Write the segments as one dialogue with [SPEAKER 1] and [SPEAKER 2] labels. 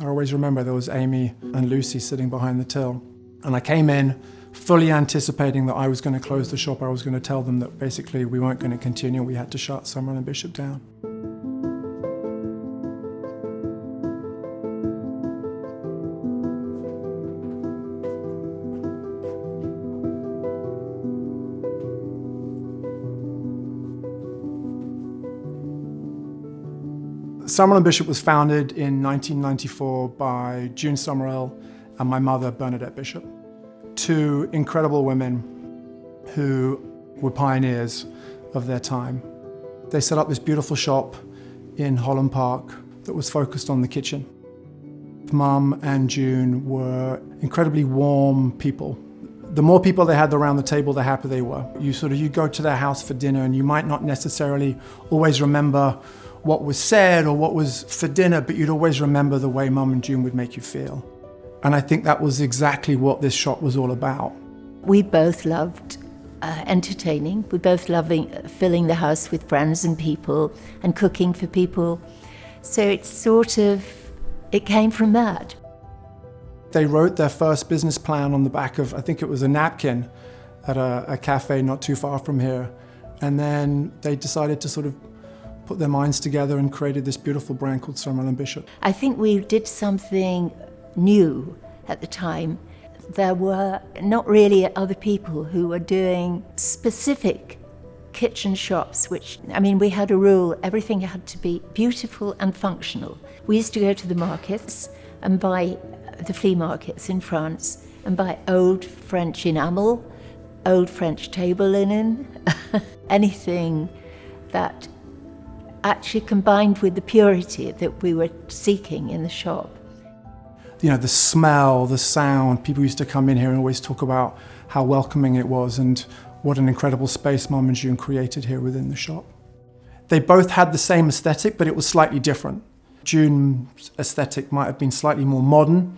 [SPEAKER 1] I always remember there was Amy and Lucy sitting behind the till. And I came in fully anticipating that I was going to close the shop. I was going to tell them that basically we weren't going to continue. We had to shut Summerill and Bishop down. Summerill and Bishop was founded in 1994 by June Summerill and my mother, Bernadette Bishop. Two incredible women who were pioneers of their time. They set up this beautiful shop in Holland Park that was focused on the kitchen. Mum and June were incredibly warm people. The more people they had around the table, the happier they were. You go to their house for dinner and you might not necessarily always remember what was said or what was for dinner, but you'd always remember the way Mum and June would make you feel. And I think that was exactly what this shop was all about.
[SPEAKER 2] We both loved entertaining. We both loved filling the house with friends and people and cooking for people. So it came from that.
[SPEAKER 1] They wrote their first business plan on the back of, I think it was a napkin at a cafe not too far from here. And then they decided to sort of put their minds together and created this beautiful brand called Summerill and Bishop.
[SPEAKER 2] I think we did something new at the time. There were not really other people who were doing specific kitchen shops, we had a rule, everything had to be beautiful and functional. We used to go to the markets and buy the flea markets in France and buy old French enamel, old French table linen, anything that actually combined with the purity that we were seeking in the shop.
[SPEAKER 1] You know, the smell, the sound, people used to come in here and always talk about how welcoming it was and what an incredible space Mum and June created here within the shop. They both had the same aesthetic, but it was slightly different. June's aesthetic might have been slightly more modern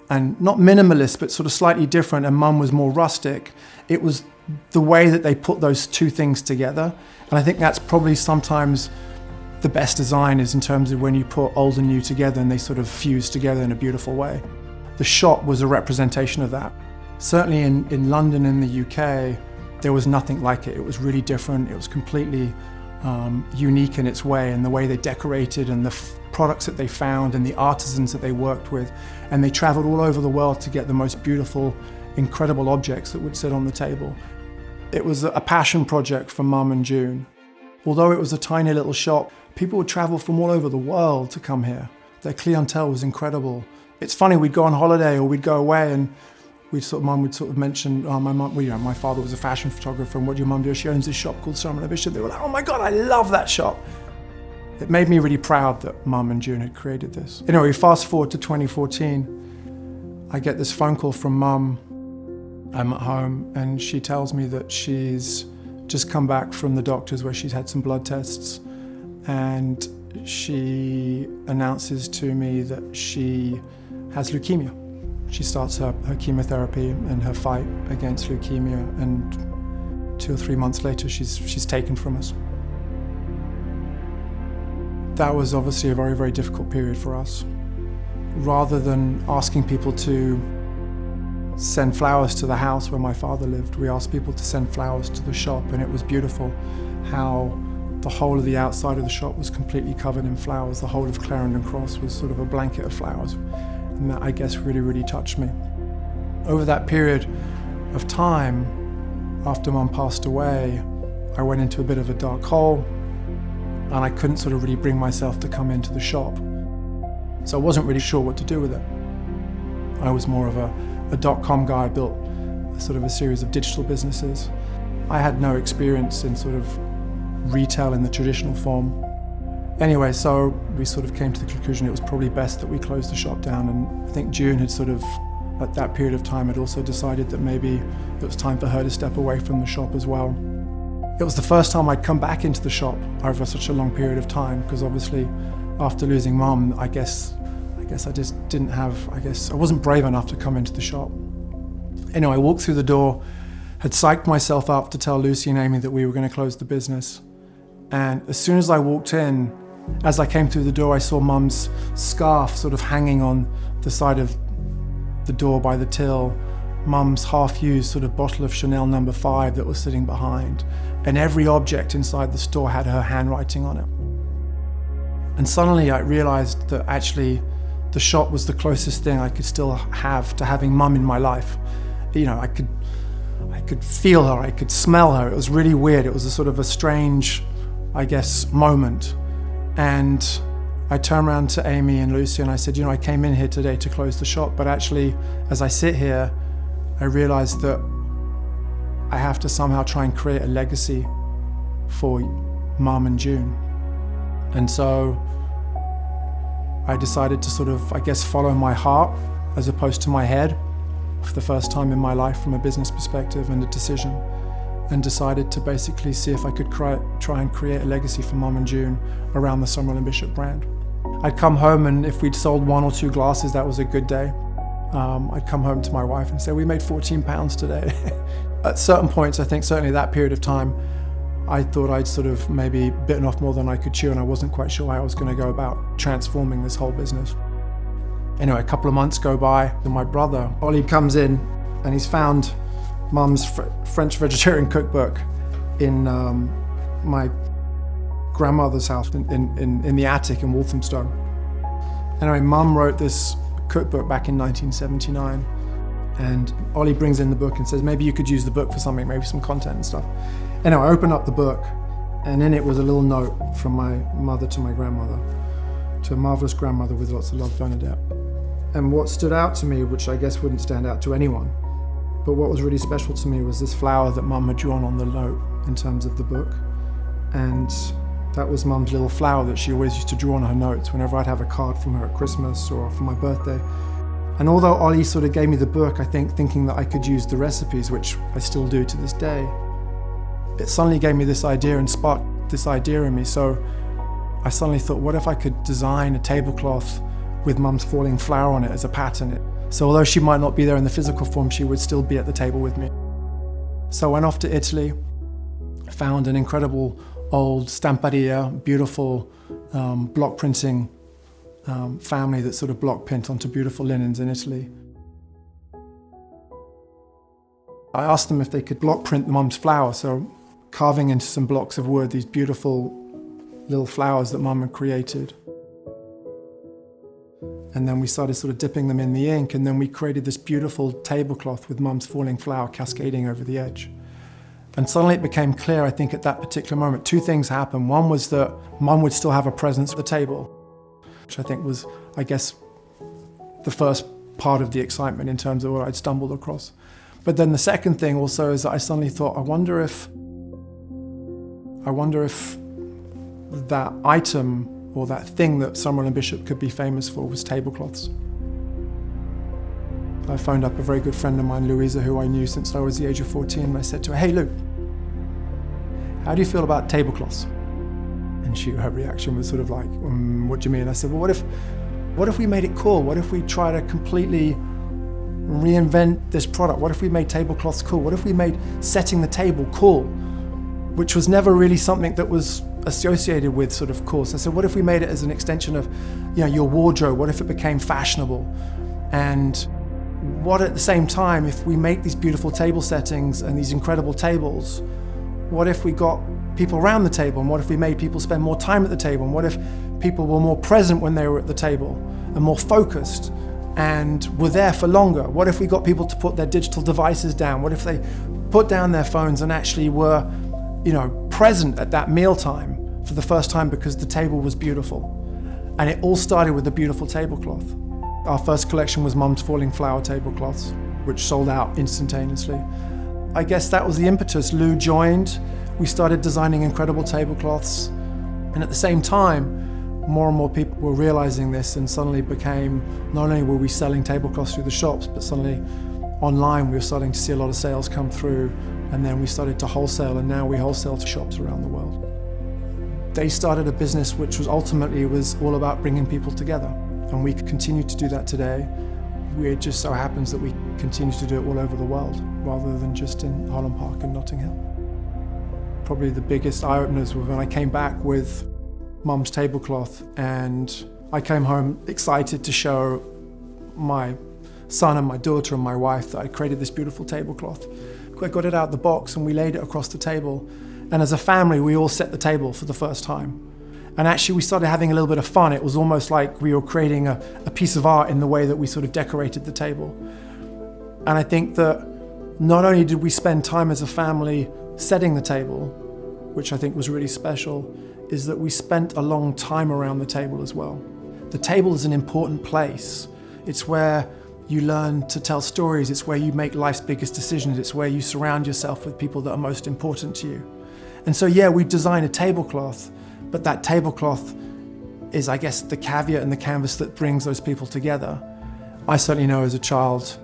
[SPEAKER 1] and not minimalist, but sort of slightly different, and Mum was more rustic. It was the way that they put those two things together. And I think that's probably sometimes the best design is in terms of when you put old and new together and they sort of fuse together in a beautiful way. The shop was a representation of that. Certainly in London and the UK, there was nothing like it. It was really different. It was completely unique in its way, and the way they decorated and the products that they found and the artisans that they worked with. And they traveled all over the world to get the most beautiful, incredible objects that would sit on the table. It was a passion project for Mum and June. Although it was a tiny little shop, people would travel from all over the world to come here. Their clientele was incredible. It's funny, we'd go on holiday or we'd go away and Mum would sort of mention, my father was a fashion photographer, and what did your mum do? She owns this shop called Summerill and Bishop. They were like, oh my God, I love that shop. It made me really proud that Mum and June had created this. Anyway, fast forward to 2014, I get this phone call from Mum. I'm at home and she tells me that she's just come back from the doctors where she's had some blood tests, and she announces to me that she has leukemia. She starts her chemotherapy and her fight against leukemia, and 2 or 3 months later she's taken from us. That was obviously a very, very difficult period for us. Rather than asking people to send flowers to the house where my father lived, we asked people to send flowers to the shop, and it was beautiful how the whole of the outside of the shop was completely covered in flowers. The whole of Clarendon Cross was sort of a blanket of flowers, and that, I guess, really, really touched me. Over that period of time, after Mum passed away, I went into a bit of a dark hole, and I couldn't sort of really bring myself to come into the shop. So I wasn't really sure what to do with it. I was more of a .com guy. I built sort of a series of digital businesses. I had no experience in sort of retail in the traditional form. Anyway, so we sort of came to the conclusion it was probably best that we closed the shop down, and I think June had sort of, at that period of time, had also decided that maybe it was time for her to step away from the shop as well. It was the first time I'd come back into the shop over such a long period of time, because obviously after losing Mum, I guess I just didn't have, I wasn't brave enough to come into the shop. Anyway, I walked through the door, had psyched myself up to tell Lucy and Amy that we were going to close the business. And as soon as I walked in, As I came through the door, I saw Mum's scarf sort of hanging on the side of the door by the till, Mum's half-used sort of bottle of Chanel No. 5 that was sitting behind, and every object inside the store had her handwriting on it. And suddenly I realized that actually the shop was the closest thing I could still have to having Mum in my life. You know, I could feel her, I could smell her. It was really weird. It was a sort of a strange, I guess, moment. And I turned around to Amy and Lucy and I said, you know, I came in here today to close the shop, but actually, as I sit here, I realized that I have to somehow try and create a legacy for Mum and June. And so I decided to sort of, I guess, follow my heart as opposed to my head for the first time in my life from a business perspective and a decision, and decided to basically see if I could try and create a legacy for Mum and June around the Summerill and Bishop brand. I'd come home, and if we'd sold 1 or 2 glasses, that was a good day. I'd come home to my wife and say, we made £14 today. At certain points, I think certainly that period of time, I thought I'd sort of maybe bitten off more than I could chew, and I wasn't quite sure how I was going to go about transforming this whole business. Anyway, a couple of months go by, and my brother, Ollie, comes in, and he's found Mum's French vegetarian cookbook in my grandmother's house in the attic in Walthamstow. Anyway, Mum wrote this cookbook back in 1979, and Ollie brings in the book and says, maybe you could use the book for something, maybe some content and stuff. Anyway, I opened up the book, and in it was a little note from my mother to my grandmother, to a marvelous grandmother with lots of love, Bernadette. And what stood out to me, which I guess wouldn't stand out to anyone, but what was really special to me was this flower that Mum had drawn on the note in terms of the book. And that was Mum's little flower that she always used to draw on her notes whenever I'd have a card from her at Christmas or for my birthday. And although Ollie sort of gave me the book, I think thinking that I could use the recipes, which I still do to this day, it suddenly gave me this idea and sparked this idea in me. So I suddenly thought, what if I could design a tablecloth with Mum's falling flower on it as a pattern? So although she might not be there in the physical form, she would still be at the table with me. So I went off to Italy, found an incredible old stamparia, beautiful block printing family that sort of block print onto beautiful linens in Italy. I asked them if they could block print Mum's flower, so carving into some blocks of wood these beautiful little flowers that Mum had created. And then we started sort of dipping them in the ink, and then we created this beautiful tablecloth with Mum's falling flower cascading over the edge. And suddenly it became clear, I think at that particular moment, 2 things happened. One was that Mum would still have a presence at the table, which I think was, I guess, the first part of the excitement in terms of what I'd stumbled across. But then the second thing also is that I suddenly thought, I wonder if that item or that thing that Summerill and Bishop could be famous for was tablecloths. I phoned up a very good friend of mine, Louisa, who I knew since I was the age of 14, and I said to her, hey Lou, how do you feel about tablecloths? And her reaction was sort of like, what do you mean? I said, well, what if we made it cool? What if we try to completely reinvent this product? What if we made tablecloths cool? What if we made setting the table cool, which was never really something that was associated with sort of cool? So I said, what if we made it as an extension of, your wardrobe? What if it became fashionable? And what at the same time, if we make these beautiful table settings and these incredible tables, what if we got people around the table? And what if we made people spend more time at the table? And what if people were more present when they were at the table and more focused and were there for longer? What if we got people to put their digital devices down? What if they put down their phones and actually were, present at that mealtime for the first time because the table was beautiful? And it all started with a beautiful tablecloth. Our first collection was Mum's falling flower tablecloths, which sold out instantaneously. I guess that was the impetus. Lou joined, we started designing incredible tablecloths, and at the same time, more and more people were realizing this, and suddenly became, not only were we selling tablecloths through the shops, but suddenly online we were starting to see a lot of sales come through, and then we started to wholesale, and now we wholesale to shops around the world. They started a business which was ultimately all about bringing people together, and we continue to do that today. It just so happens that we continue to do it all over the world, rather than just in Holland Park and Notting Hill. Probably the biggest eye-openers were when I came back with Mum's tablecloth, and I came home excited to show my son and my daughter and my wife that I created this beautiful tablecloth. I got it out of the box and we laid it across the table. And as a family, we all set the table for the first time. And actually we started having a little bit of fun. It was almost like we were creating a piece of art in the way that we sort of decorated the table. And I think that not only did we spend time as a family setting the table, which I think was really special, is that we spent a long time around the table as well. The table is an important place. It's where you learn to tell stories. It's where you make life's biggest decisions. It's where you surround yourself with people that are most important to you. And so, yeah, we designed a tablecloth, but that tablecloth is, I guess, the caveat and the canvas that brings those people together. I certainly know as a child,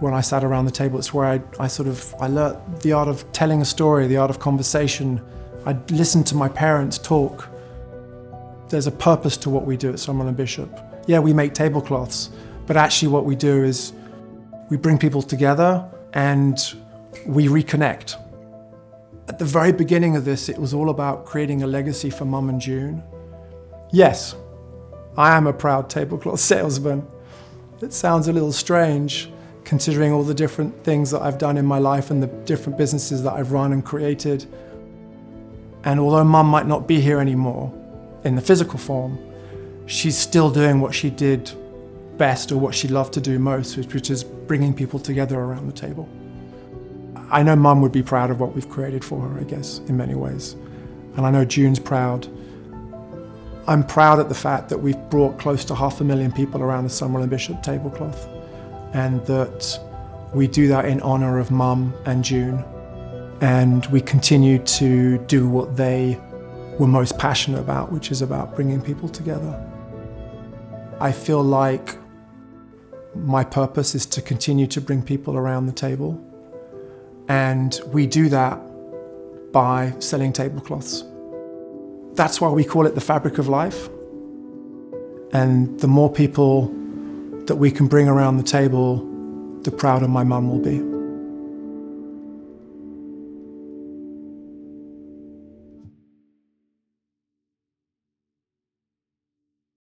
[SPEAKER 1] when I sat around the table, it's where I learned the art of telling a story, the art of conversation. I listened to my parents talk. There's a purpose to what we do at Summerill and Bishop. Yeah, we make tablecloths, but actually what we do is we bring people together and we reconnect. At the very beginning of this, it was all about creating a legacy for Mum and June. Yes, I am a proud tablecloth salesman. It sounds a little strange, considering all the different things that I've done in my life and the different businesses that I've run and created. And although Mum might not be here anymore in the physical form, she's still doing what she did best, or what she loved to do most, which is bringing people together around the table. I know Mum would be proud of what we've created for her, I guess, in many ways. And I know June's proud. I'm proud at the fact that we've brought close to 500,000 people around the Summerill and Bishop tablecloth, and that we do that in honor of Mum and June. And we continue to do what they were most passionate about, which is about bringing people together. I feel like my purpose is to continue to bring people around the table. And we do that by selling tablecloths. That's why we call it the fabric of life. And the more people that we can bring around the table, the prouder my mum will be.